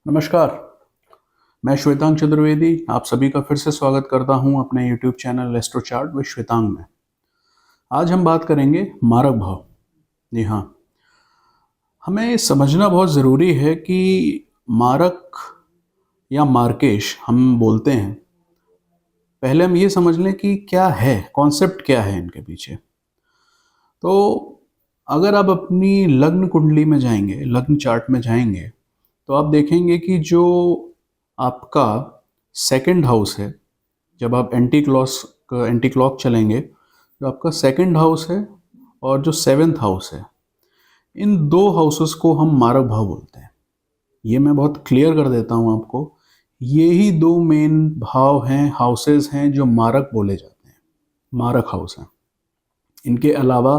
नमस्कार। मैं श्वेतांग चतुर्वेदी आप सभी का फिर से स्वागत करता हूं अपने YouTube channel astro chart with Shwetang में। आज हम बात करेंगे मारक भाव। जी हाँ, हमें समझना बहुत ज़रूरी है कि मारक या मार्केश हम बोलते हैं। पहले हम ये समझ लें कि क्या है, कॉन्सेप्ट क्या है इनके पीछे। तो अगर आप अपनी लग्न कुंडली में जाएंगे, लग्न चार्ट में जाएंगे, तो आप देखेंगे कि जो आपका सेकंड हाउस है, जब आप एंटी क्लॉक चलेंगे, जो आपका सेकंड हाउस है और जो सेवेंथ हाउस है, इन दो हाउसेस को हम मारक भाव बोलते हैं। ये मैं बहुत क्लियर कर देता हूँ आपको। ये ही दो मेन भाव हैं, हाउसेस हैं जो मारक बोले जाते हैं, मारक हाउस हैं। इनके अलावा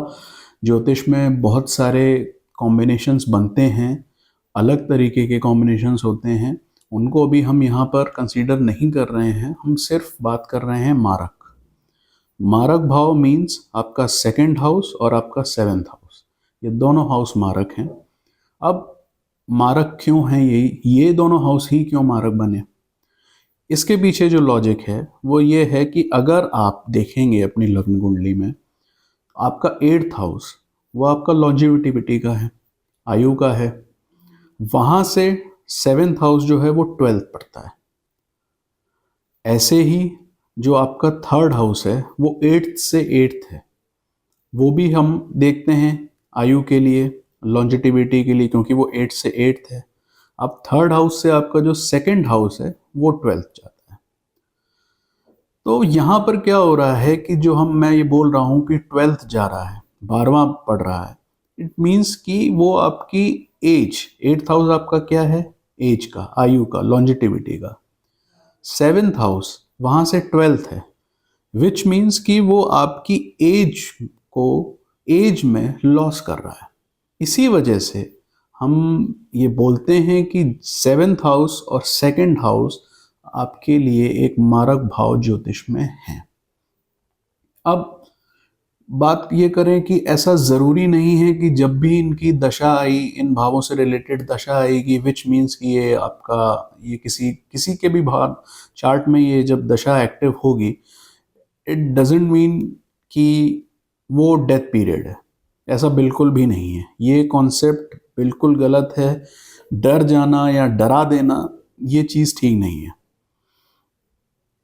ज्योतिष में बहुत सारे कॉम्बिनेशंस बनते हैं, अलग तरीके के कॉम्बिनेशंस होते हैं, उनको अभी हम यहाँ पर कंसीडर नहीं कर रहे हैं। हम सिर्फ बात कर रहे हैं मारक। मारक भाव मीन्स आपका सेकंड हाउस और आपका सेवेंथ हाउस, ये दोनों हाउस मारक हैं। अब मारक क्यों हैं, ये दोनों हाउस ही क्यों मारक बने, इसके पीछे जो लॉजिक है वो ये है कि अगर आप देखेंगे अपनी लग्न कुंडली में, आपका एट्थ हाउस वो आपका लॉन्जिविटिविटी का है, आयु का है। वहाँ से सेवेंथ हाउस जो है वो ट्वेल्थ पड़ता है। ऐसे ही जो आपका थर्ड हाउस है वो एट्थ से एट्थ है, वो भी हम देखते हैं आयु के लिए, लॉन्जिटिविटी के लिए, क्योंकि वो एट्थ से एट्थ है। अब थर्ड हाउस से आपका जो सेकेंड हाउस है वो ट्वेल्थ जाता है। तो यहाँ पर क्या हो रहा है कि जो मैं ये बोल रहा हूँ कि ट्वेल्थ जा रहा है, 12वां पढ़ रहा है, इट मीन्स कि वो आपकी एज, एट्थ हाउस आपका क्या है, एज का, आयु का, लॉन्जिटिविटी का। सेवेंथ हाउस वहाँ से ट्वेल्थ है, विच मीन्स कि वो आपकी एज को, एज में लॉस कर रहा है। इसी वजह से हम ये बोलते हैं कि सेवेंथ हाउस और सेकंड हाउस आपके लिए एक मारक भाव ज्योतिष में है। अब बात ये करें कि ऐसा ज़रूरी नहीं है कि जब भी इनकी दशा आई, इन भावों से रिलेटेड दशा आएगी, विच मीन्स कि ये आपका, ये किसी किसी के भी भाव चार्ट में ये जब दशा एक्टिव होगी, इट डजेंट मीन कि वो डेथ पीरियड है। ऐसा बिल्कुल भी नहीं है। ये कॉन्सेप्ट बिल्कुल गलत है। डर जाना या डरा देना, ये चीज़ ठीक नहीं है।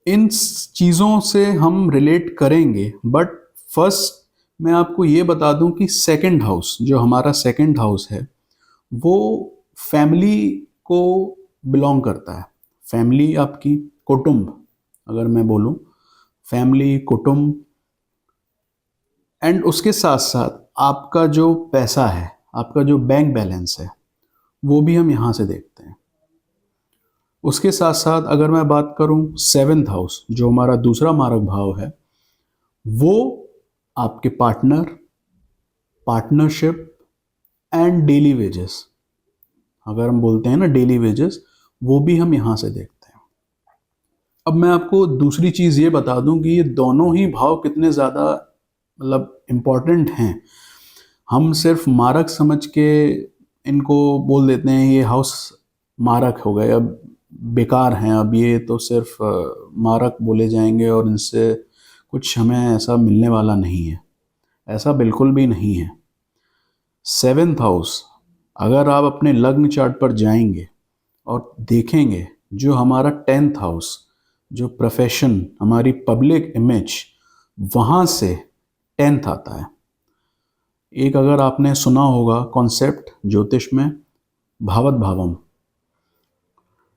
इन चीज़ों से हम रिलेट करेंगे, बट फर्स्ट मैं आपको ये बता दूं कि सेकंड हाउस, जो हमारा सेकंड हाउस है, वो फैमिली को बिलोंग करता है। फैमिली आपकी, कुटुंब, अगर मैं बोलूं, फैमिली, कुटुंब, एंड उसके साथ साथ आपका जो पैसा है, आपका जो बैंक बैलेंस है, वो भी हम यहाँ से देखते हैं। उसके साथ साथ अगर मैं बात करूं सेवेंथ हाउस, जो हमारा दूसरा मारक भाव है, वो आपके partner, partnership and daily wages, अगर हम बोलते हैं ना डेली वेजेस, वो भी हम यहाँ से देखते हैं। अब मैं आपको दूसरी चीज़ ये बता दूं कि ये दोनों ही भाव कितने ज़्यादा मतलब इम्पॉर्टेंट हैं। हम सिर्फ मारक समझ के इनको बोल देते हैं ये हाउस मारक हो गए, अब बेकार हैं, अब ये तो सिर्फ मारक बोले जाएंगे और इनसे कुछ हमें ऐसा मिलने वाला नहीं है। ऐसा बिल्कुल भी नहीं है। सेवेंथ हाउस, अगर आप अपने लग्न चार्ट पर जाएंगे और देखेंगे, जो हमारा टेंथ हाउस, जो प्रोफेशन, हमारी पब्लिक इमेज, वहाँ से टेंथ आता है। एक अगर आपने सुना होगा कॉन्सेप्ट ज्योतिष में, भावत भावम,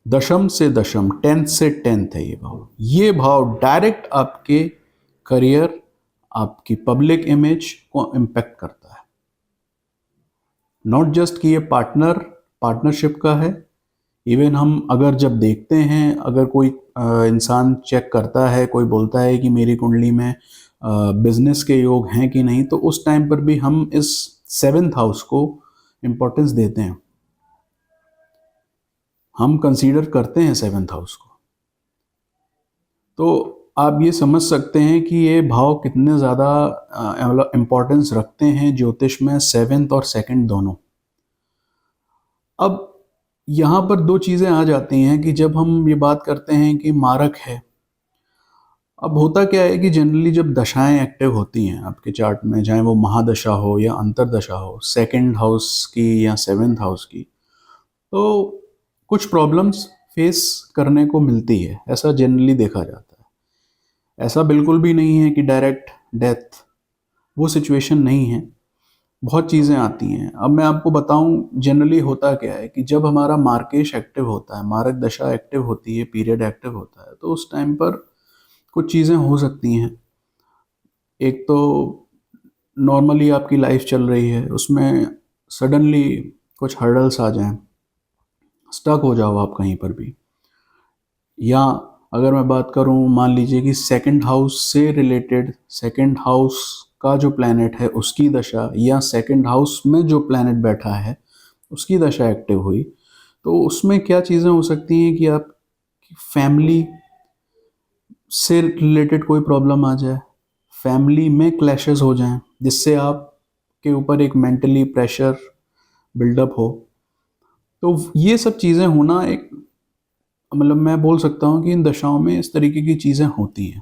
दशम से दशम, टेंथ से टेंथ है ये भाव। ये भाव डायरेक्ट आपके करियर, आपकी पब्लिक इमेज को इम्पैक्ट करता है। नॉट जस्ट कि ये पार्टनरशिप का है, इवन हम अगर जब देखते हैं, अगर कोई इंसान चेक करता है, कोई बोलता है कि मेरी कुंडली में बिजनेस के योग हैं कि नहीं, तो उस टाइम पर भी हम इस सेवेंथ हाउस को इम्पोर्टेंस देते हैं, हम कंसीडर करते हैं सेवेंथ हाउस को। तो आप ये समझ सकते हैं कि ये भाव कितने ज़्यादा मतलब इम्पोर्टेंस रखते हैं ज्योतिष में, सेवेंथ और सेकंड दोनों। अब यहाँ पर दो चीज़ें आ जाती हैं कि जब हम ये बात करते हैं कि मारक है, अब होता क्या है कि जनरली जब दशाएं एक्टिव होती हैं आपके चार्ट में, चाहे वो महादशा हो या अंतरदशा हो, सेकंड हाउस की या सेवेंथ हाउस की, तो कुछ प्रॉब्लम्स फेस करने को मिलती है, ऐसा जनरली देखा जाता है। ऐसा बिल्कुल भी नहीं है कि डायरेक्ट डेथ, वो सिचुएशन नहीं है। बहुत चीज़ें आती हैं। अब मैं आपको बताऊं जनरली होता क्या है कि जब हमारा मार्केश एक्टिव होता है, मारक दशा एक्टिव होती है, पीरियड एक्टिव होता है, तो उस टाइम पर कुछ चीज़ें हो सकती हैं। एक तो नॉर्मली आपकी लाइफ चल रही है, उसमें सडनली कुछ हर्डल्स आ जाएं, स्टक हो जाओ आप कहीं पर भी। या अगर मैं बात करूं, मान लीजिए कि सेकंड हाउस से रिलेटेड, सेकंड हाउस का जो प्लैनेट है उसकी दशा, या सेकंड हाउस में जो प्लैनेट बैठा है उसकी दशा एक्टिव हुई, तो उसमें क्या चीज़ें हो सकती हैं कि आप फैमिली से रिलेटेड कोई प्रॉब्लम आ जाए, फैमिली में क्लैशेस हो जाएं, जिससे आपके ऊपर एक मेंटली प्रेशर बिल्डअप हो। तो ये सब चीज़ें होना एक, मतलब मैं बोल सकता हूँ कि इन दशाओं में इस तरीके की चीज़ें होती हैं।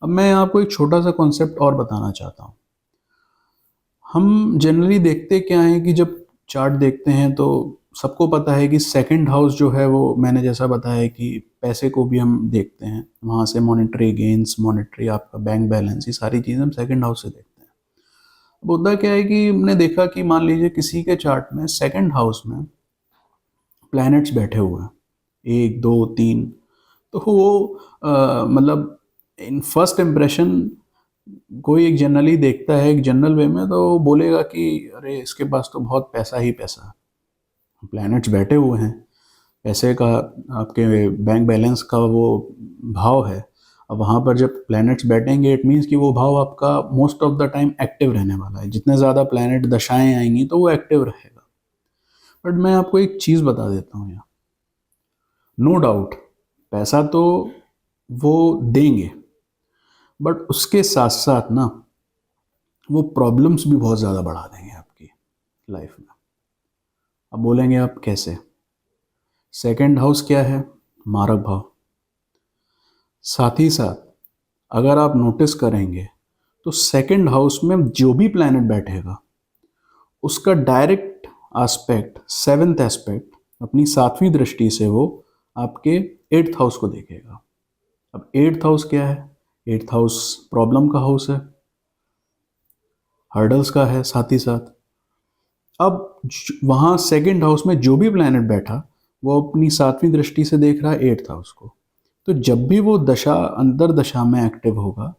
अब मैं आपको एक छोटा सा कॉन्सेप्ट और बताना चाहता हूँ। हम जनरली देखते क्या हैं कि जब चार्ट देखते हैं तो सबको पता है कि सेकंड हाउस जो है, वो मैंने जैसा बताया कि पैसे को भी हम देखते हैं, वहाँ से मॉनेटरी गेन्स, मॉनेटरी आपका बैंक बैलेंस, ये सारी चीज़ें हम सेकंड हाउस से देखते हैं। अब होता क्या है कि हमने देखा कि मान लीजिए किसी के चार्ट में सेकंड हाउस में प्लैनेट्स बैठे हुए हैं, एक दो तीन, तो वो मतलब इन फर्स्ट इम्प्रेशन कोई एक जनरली देखता है एक जनरल वे में, तो वो बोलेगा कि अरे इसके पास तो बहुत पैसा ही पैसा, प्लैनेट्स बैठे हुए हैं, पैसे का, आपके बैंक बैलेंस का वो भाव है। अब वहाँ पर जब प्लैनेट्स बैठेंगे, इट मीन्स कि वो भाव आपका most of the time active रहने वाला है, जितने ज़्यादा प्लैनेट दशाएं आएंगी तो वो एक्टिव रहेगा। बट मैं आपको एक चीज़ बता देता हूँ यहाँ, नो डाउट पैसा तो वो देंगे, बट उसके साथ साथ ना वो प्रॉब्लम्स भी बहुत ज़्यादा बढ़ा देंगे आपकी लाइफ में। अब बोलेंगे आप कैसे? सेकंड हाउस क्या है? मारक भाव। साथ ही साथ अगर आप नोटिस करेंगे तो सेकंड हाउस में जो भी प्लैनेट बैठेगा उसका डायरेक्ट एस्पेक्ट, सेवेंथ एस्पेक्ट, अपनी सातवीं दृष्टि से वो आपके एट्थ हाउस को देखेगा। अब एट्थ हाउस क्या है? एट्थ हाउस प्रॉब्लम का हाउस है, हर्डल्स का है साथ ही साथ। अब वहाँ सेकंड हाउस में जो भी प्लैनेट बैठा वो अपनी सातवीं दृष्टि से देख रहा है एट्थ हाउस को। तो जब भी वो दशा अंतर दशा में एक्टिव होगा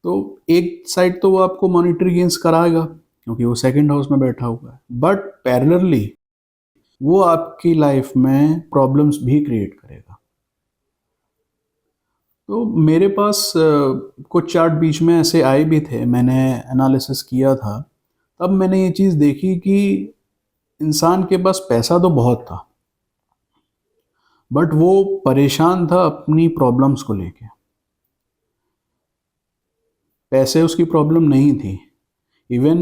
तो एक साइड तो वो आपको मॉनिटरी गेन्स कराएगा क्योंकि वो सेकंड हाउस में बैठा हुआ है, बट पैरेलली वो आपकी लाइफ में प्रॉब्लम्स भी क्रिएट करेगा। तो मेरे पास कुछ चार्ट बीच में ऐसे आए भी थे, मैंने एनालिसिस किया था, तब मैंने ये चीज़ देखी कि इंसान के पास पैसा तो बहुत था, बट वो परेशान था अपनी प्रॉब्लम्स को लेके। पैसे उसकी प्रॉब्लम नहीं थी। इवन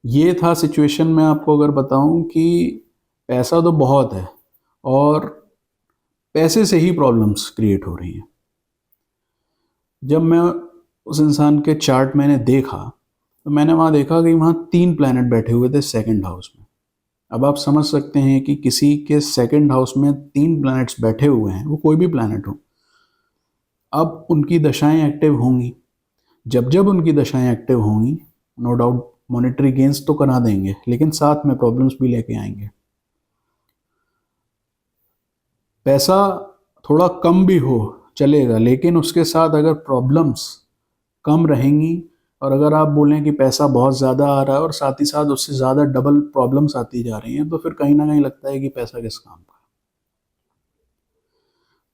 ये था सिचुएशन में, आपको अगर बताऊं कि पैसा तो बहुत है और पैसे से ही प्रॉब्लम्स क्रिएट हो रही हैं। जब मैं उस इंसान के चार्ट मैंने देखा तो मैंने वहाँ देखा कि वहाँ तीन प्लैनेट बैठे हुए थे सेकंड हाउस में। अब आप समझ सकते हैं कि किसी के सेकंड हाउस में तीन प्लैनेट्स बैठे हुए हैं, वो कोई भी प्लैनेट हो, अब उनकी दशाएं एक्टिव होंगी। जब जब उनकी दशाएं एक्टिव होंगी, नो डाउट मॉनेटरी गेन्स तो करा देंगे, लेकिन साथ में प्रॉब्लम्स भी लेके आएंगे। पैसा थोड़ा कम भी हो चलेगा, लेकिन उसके साथ अगर प्रॉब्लम्स कम रहेंगी, और अगर आप बोलें कि पैसा बहुत ज़्यादा आ रहा है और साथ ही साथ उससे ज़्यादा डबल प्रॉब्लम्स आती जा रही हैं, तो फिर कहीं ना कहीं लगता है कि पैसा किस काम का।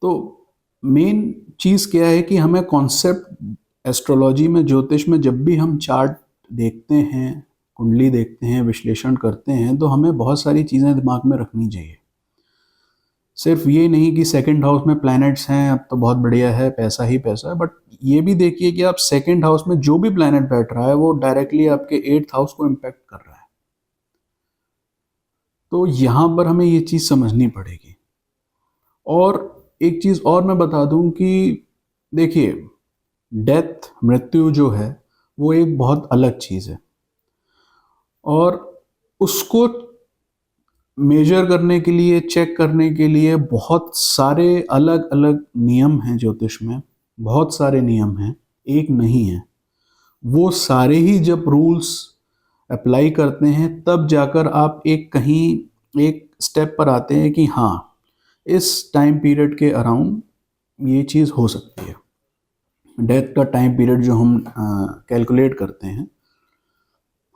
तो मेन चीज़ क्या है कि हमें कॉन्सेप्ट, एस्ट्रोलॉजी में, ज्योतिष में, जब भी हम चार्ट देखते हैं, कुंडली देखते हैं, विश्लेषण करते हैं, तो हमें बहुत सारी चीज़ें दिमाग में रखनी चाहिए। सिर्फ ये नहीं कि सेकंड हाउस में प्लैनेट्स हैं अब तो बहुत बढ़िया है, पैसा ही पैसा है, बट ये भी देखिए कि आप सेकंड हाउस में जो भी प्लैनेट बैठ रहा है वो डायरेक्टली आपके एट्थ हाउस को इम्पैक्ट कर रहा है। तो यहाँ पर हमें ये चीज़ समझनी पड़ेगी। और एक चीज़ और मैं बता दूं कि देखिए, डेथ, मृत्यु जो है वो एक बहुत अलग चीज़ है, और उसको मेजर करने के लिए, चेक करने के लिए बहुत सारे अलग अलग नियम हैं ज्योतिष में। बहुत सारे नियम हैं, एक नहीं है। वो सारे ही जब रूल्स अप्लाई करते हैं तब जाकर आप एक स्टेप पर आते हैं कि हाँ, इस टाइम पीरियड के अराउंड ये चीज़ हो सकती है। डेथ का टाइम पीरियड जो हम कैलकुलेट करते हैं,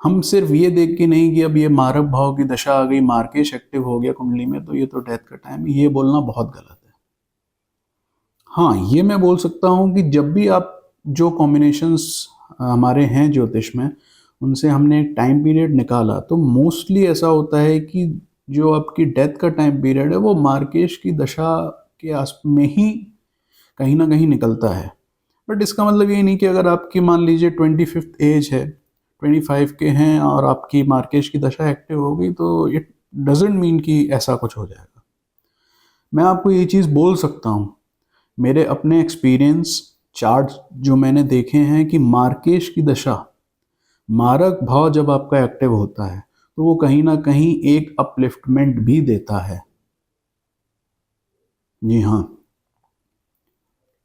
हम सिर्फ ये देख के नहीं कि अब ये मारक भाव की दशा आ गई, मार्केश एक्टिव हो गया कुंडली में, तो ये तो डेथ का टाइम, ये बोलना बहुत गलत है। हाँ, ये मैं बोल सकता हूँ कि जब भी आप जो कॉम्बिनेशंस हमारे हैं ज्योतिष में, उनसे हमने एक टाइम पीरियड निकाला, तो मोस्टली ऐसा होता है कि जो आपकी डेथ का टाइम पीरियड है वो मार्केश की दशा के आस में ही कहीं ना कहीं निकलता है। बट इसका मतलब ये नहीं कि अगर आपकी मान लीजिए 25th एज है, 25 के हैं और आपकी मार्केश की दशा एक्टिव हो गई, तो इट डजेंट मीन कि ऐसा कुछ हो जाएगा। मैं आपको ये चीज़ बोल सकता हूँ, मेरे अपने एक्सपीरियंस चार्ट जो मैंने देखे हैं, कि मार्केश की दशा, मारक भाव जब आपका एक्टिव होता है तो वो कहीं ना कहीं एक अपलिफ्टमेंट भी देता है। जी हाँ,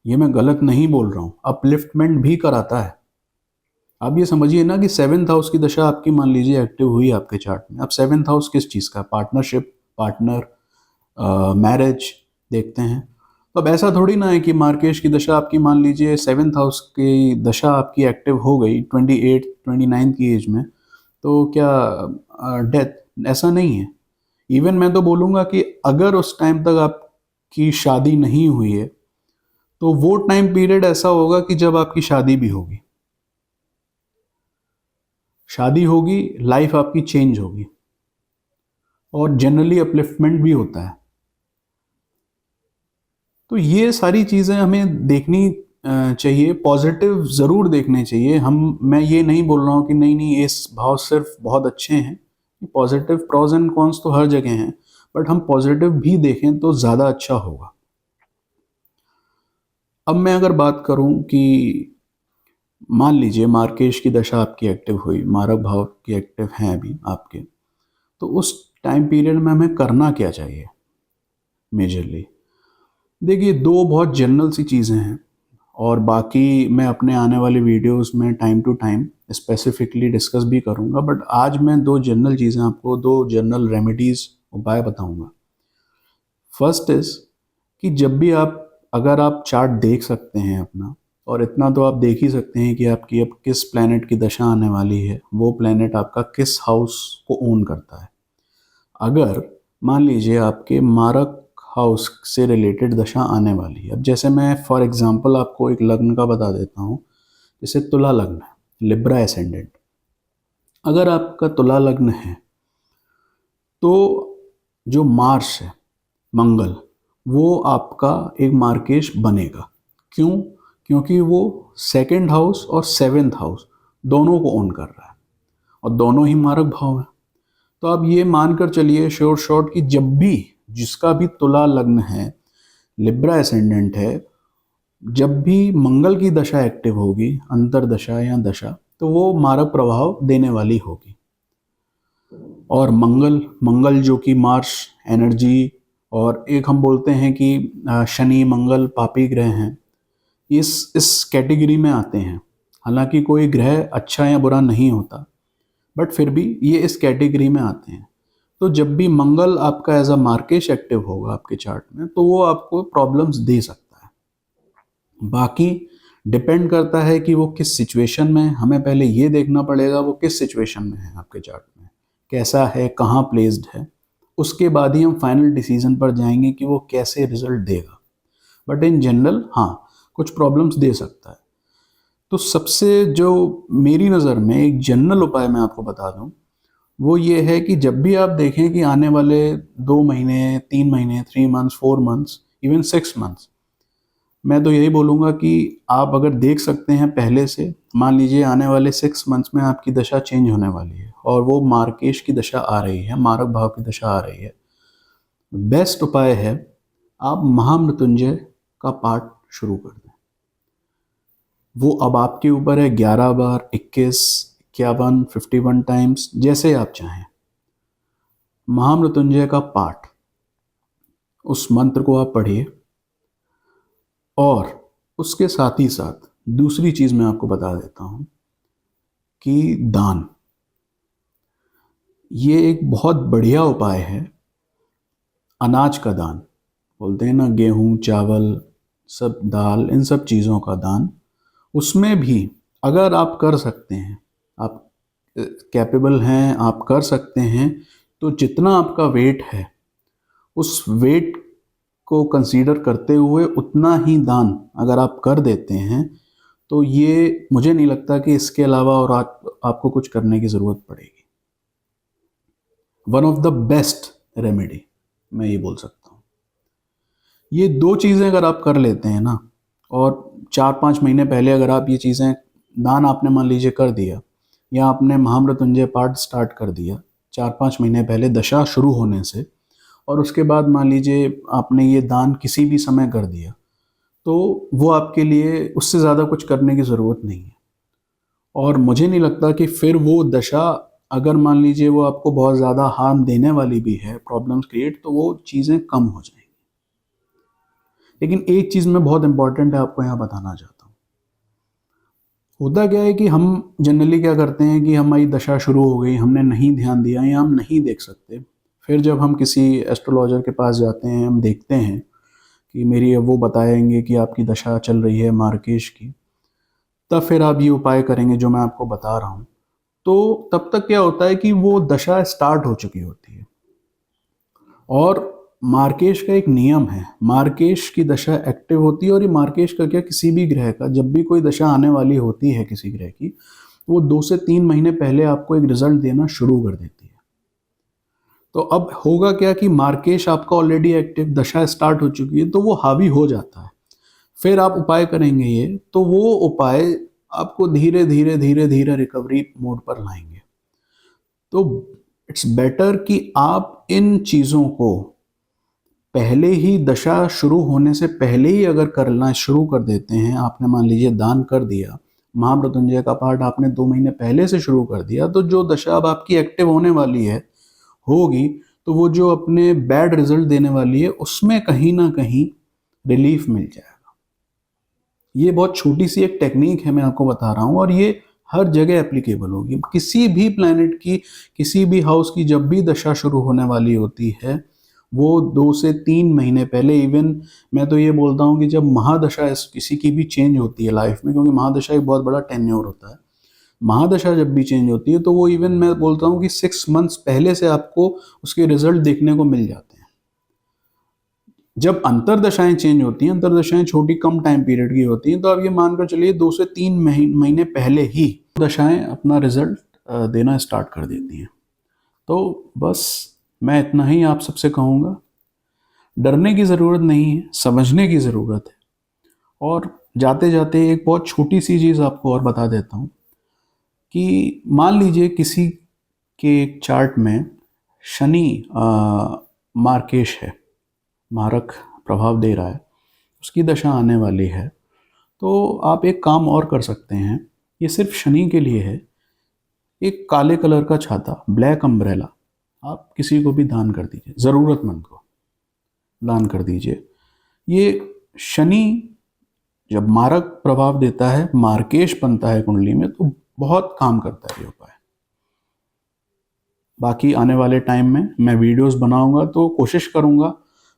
ये मैं गलत नहीं बोल रहा हूँ, अपलिफ्टमेंट भी कराता है। आप ये समझिए ना कि 7th हाउस की दशा आपकी मान लीजिए एक्टिव हुई आपके चार्ट में। अब 7th हाउस किस चीज़ का? पार्टनरशिप, पार्टनर, मैरिज देखते हैं। तो अब ऐसा थोड़ी ना है कि मार्केश की दशा आपकी मान लीजिए 7th हाउस की दशा आपकी एक्टिव हो गई 28, 29 की एज में, तो क्या डेथ? ऐसा नहीं है। इवन मैं तो बोलूँगा कि अगर उस टाइम तक आपकी शादी नहीं हुई है, तो वो टाइम पीरियड ऐसा होगा कि जब आपकी शादी भी होगी। शादी होगी, लाइफ आपकी चेंज होगी, और जनरली अपलिफ्टमेंट भी होता है। तो ये सारी चीज़ें हमें देखनी चाहिए, पॉजिटिव ज़रूर देखने चाहिए। मैं ये नहीं बोल रहा हूँ कि नहीं नहीं, इस भाव सिर्फ बहुत अच्छे हैं। पॉजिटिव प्रॉज एंड कॉन्स तो हर जगह हैं, बट हम पॉजिटिव भी देखें तो ज़्यादा अच्छा होगा। अब मैं अगर बात करूं कि मान लीजिए मार्केश की दशा आपकी एक्टिव हुई, मारक भाव की एक्टिव हैं अभी आपके, तो उस टाइम पीरियड में हमें करना क्या चाहिए मेजरली? देखिए, दो बहुत जनरल सी चीज़ें हैं, और बाकी मैं अपने आने वाले वीडियोस में time to time specifically discuss भी करूंगा, बट आज मैं दो जनरल चीज़ें आपको, दो जनरल रेमेडीज़, उपाय बताऊंगा। फर्स्ट इज़ कि जब भी अगर आप चार्ट देख सकते हैं अपना, और इतना तो आप देख ही सकते हैं कि आपकी अब किस प्लैनेट की दशा आने वाली है, वो प्लैनेट आपका किस हाउस को ओन करता है। अगर मान लीजिए आपके मारक हाउस से रिलेटेड दशा आने वाली है, अब जैसे मैं फॉर एग्जांपल आपको एक लग्न का बता देता हूँ, जैसे तुला लग्न है, लिब्रा एसेंडेंट। अगर आपका तुला लग्न है, तो जो मार्स है, मंगल, वो आपका एक मार्केश बनेगा। क्यों? क्योंकि वो 2nd हाउस और 7th हाउस दोनों को ओन कर रहा है, और दोनों ही मारक भाव है। तो आप ये मानकर चलिए श्योर शॉर्ट कि जब भी जिसका भी तुला लग्न है, लिब्रा एसेंडेंट है, जब भी मंगल की दशा एक्टिव होगी, अंतरदशा या दशा, तो वो मारक प्रभाव देने वाली होगी। और मंगल जो कि मार्स एनर्जी, और एक हम बोलते हैं कि शनि मंगल पापी ग्रह हैं, इस कैटेगरी में आते हैं। हालांकि कोई ग्रह अच्छा या बुरा नहीं होता, बट फिर भी ये इस कैटेगरी में आते हैं। तो जब भी मंगल आपका एज अ मार्केश एक्टिव होगा आपके चार्ट में, तो वो आपको प्रॉब्लम्स दे सकता है। बाकी डिपेंड करता है कि वो किस सिचुएशन में है। हमें पहले ये देखना पड़ेगा वो किस सिचुएशन में है आपके चार्ट में, कैसा है, कहाँ प्लेस्ड है। उसके बाद ही हम फाइनल डिसीजन पर जाएंगे कि वो कैसे रिजल्ट देगा। बट इन जनरल हाँ, कुछ प्रॉब्लम्स दे सकता है। तो सबसे जो मेरी नज़र में एक जनरल उपाय मैं आपको बता दूं, वो ये है कि जब भी आप देखें कि आने वाले 2 महीने, 3 महीने, 3 मंथ्स, 4 मंथ्स, इवन 6 मंथ्स, मैं तो यही बोलूँगा कि आप अगर देख सकते हैं पहले से, मान लीजिए आने वाले 6 मंथ्स में आपकी दशा चेंज होने वाली है और वो मार्केश की दशा आ रही है, मारक भाव की दशा आ रही है। बेस्ट उपाय है आप महामृत्युंजय का पाठ शुरू कर दें। वो अब आपके ऊपर है, 11 बार, 21, 51, 51 टाइम्स, जैसे आप चाहें। महामृत्युंजय का पाठ, उस मंत्र को आप पढ़िए। और उसके साथ ही साथ दूसरी चीज मैं आपको बता देता हूं कि दान, ये एक बहुत बढ़िया उपाय है। अनाज का दान, बोलते हैं ना, गेहूं, चावल, सब दाल, इन सब चीज़ों का दान, उसमें भी अगर आप कर सकते हैं, आप कैपेबल हैं, आप कर सकते हैं, तो जितना आपका वेट है उस वेट को कंसीडर करते हुए उतना ही दान अगर आप कर देते हैं तो ये मुझे नहीं लगता कि इसके अलावा और आपको कुछ करने की ज़रूरत पड़ेगी। One of the best remedy मैं ये बोल सकता हूँ। ये 2 चीज़ें अगर आप कर लेते हैं ना, और 4-5 महीने पहले अगर आप ये चीज़ें, दान आपने मान लीजिए कर दिया या आपने महामृत्युंजय पाठ स्टार्ट कर दिया 4-5 महीने पहले दशा शुरू होने से, और उसके बाद मान लीजिए आपने ये दान किसी भी समय कर दिया, तो वो आपके लिए उससे ज़्यादा कुछ करने की ज़रूरत नहीं है। और मुझे नहीं लगता कि फिर वो दशा, अगर मान लीजिए वो आपको बहुत ज़्यादा हार्म देने वाली भी है, प्रॉब्लम्स क्रिएट, तो वो चीज़ें कम हो जाएंगी। लेकिन एक चीज़ मैं बहुत इंपॉर्टेंट है आपको यहाँ बताना चाहता हूँ। होता क्या है कि हम जनरली क्या करते हैं कि हमारी दशा शुरू हो गई, हमने नहीं ध्यान दिया या हम नहीं देख सकते, फिर जब हम किसी एस्ट्रोलॉजर के पास जाते हैं, हम देखते हैं कि मेरी, वो बताएंगे कि आपकी दशा चल रही है मार्केश की, तब फिर आप ये उपाय करेंगे जो मैं आपको बता रहा हूँ। तो तब तक क्या होता है कि वो दशा स्टार्ट हो चुकी होती है। और मार्केश का एक नियम है, मार्केश की दशा एक्टिव होती है, और ये मार्केश का क्या, किसी भी ग्रह का जब भी कोई दशा आने वाली होती है किसी ग्रह की, वो 2 से 3 महीने पहले आपको एक रिजल्ट देना शुरू कर देती है। तो अब होगा क्या कि मार्केश आपका ऑलरेडी एक्टिव, दशा स्टार्ट हो चुकी है, तो वो हावी हो जाता है। फिर आप उपाय करेंगे ये, तो वो उपाय आपको धीरे धीरे धीरे धीरे रिकवरी मोड पर लाएंगे। तो इट्स बेटर कि आप इन चीज़ों को पहले ही, दशा शुरू होने से पहले ही अगर करना शुरू कर देते हैं, आपने मान लीजिए दान कर दिया, महामृत्युंजय का पाठ आपने 2 महीने पहले से शुरू कर दिया, तो जो दशा अब आपकी एक्टिव होने वाली है, होगी, तो वो जो अपने बैड रिजल्ट देने वाली है उसमें कहीं ना कहीं रिलीफ मिल जाएगा। ये बहुत छोटी सी एक टेक्निक है, मैं आपको बता रहा हूँ, और ये हर जगह एप्लीकेबल होगी। किसी भी प्लैनेट की, किसी भी हाउस की जब भी दशा शुरू होने वाली होती है, वो 2 से 3 महीने पहले, इवन मैं तो ये बोलता हूँ कि जब महादशा किसी की भी चेंज होती है लाइफ में, क्योंकि महादशा एक बहुत बड़ा टेन्योर होता है, महादशा जब भी चेंज होती है तो वो, इवन मैं बोलता हूँ कि 6 मंथ्स पहले से आपको उसके रिजल्ट देखने को मिल जाते हैं। जब अंतरदशाएं चेंज होती हैं, अंतरदशाएं छोटी कम टाइम पीरियड की होती हैं, तो आप ये मानकर चलिए 2 से 3 महीने पहले ही दशाएं अपना रिजल्ट देना स्टार्ट कर देती हैं। तो बस मैं इतना ही आप सबसे कहूँगा, डरने की ज़रूरत नहीं है, समझने की ज़रूरत है। और जाते जाते एक बहुत छोटी सी चीज़ आपको और बता देता हूँ कि मान लीजिए किसी के चार्ट में शनि मार्केश है, मारक प्रभाव दे रहा है, उसकी दशा आने वाली है, तो आप एक काम और कर सकते हैं। ये सिर्फ शनि के लिए है। एक काले कलर का छाता, ब्लैक अम्ब्रेला, आप किसी को भी दान कर दीजिए, ज़रूरतमंद को दान कर दीजिए। ये शनि जब मारक प्रभाव देता है, मार्केश बनता है कुंडली में, तो बहुत काम करता है ये उपाय। बाकी आने वाले टाइम में मैं वीडियोस बनाऊंगा, तो कोशिश करूंगा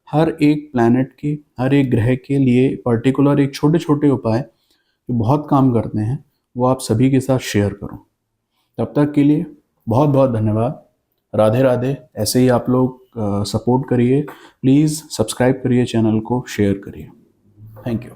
हर एक प्लैनेट के, हर एक ग्रह के लिए पर्टिकुलर एक छोटे छोटे उपाय जो बहुत काम करते हैं, वो आप सभी के साथ शेयर करूं। तब तक के लिए बहुत बहुत धन्यवाद। राधे राधे। ऐसे ही आप लोग सपोर्ट करिए, प्लीज़ सब्सक्राइब करिए चैनल को, शेयर करिए। Thank you.